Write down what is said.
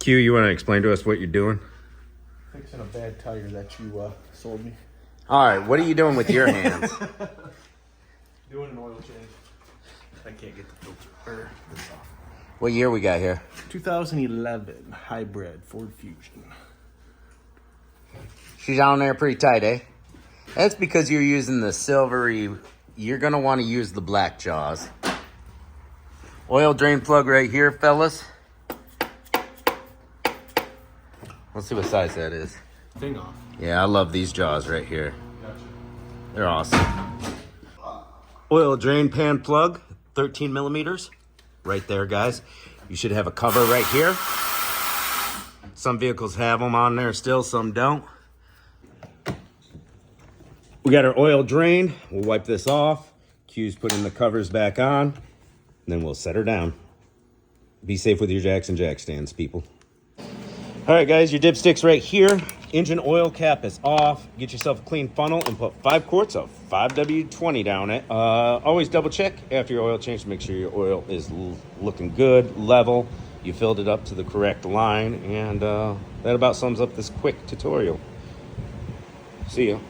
Q, you want to explain to us what you're doing? Fixing a bad tire that you sold me. All right, what are you doing with your hands? Doing an oil change. I can't get the filter or this off. What year we got here? 2011 hybrid Ford Fusion. She's on there pretty tight, eh? That's because you're using the silvery. You're going to want to use the black jaws. Oil drain plug right here, fellas. Let's see what size that is. Thing off. Yeah, I love these jaws right here. Gotcha. They're awesome. Oil drain pan plug, 13 millimeters. Right there, guys. You should have a cover right here. Some vehicles have them on there still, some don't. We got our oil drain. We'll wipe this off. Q's putting the covers back on. And then we'll set her down. Be safe with your jacks and jack stands, people. All right, guys, your dipstick's right here. Engine oil cap is off. Get yourself a clean funnel and put 5 quarts of 5W20 down it. Always double check after your oil change to make sure your oil is looking good, level. You filled it up to the correct line, and that about sums up this quick tutorial. See ya.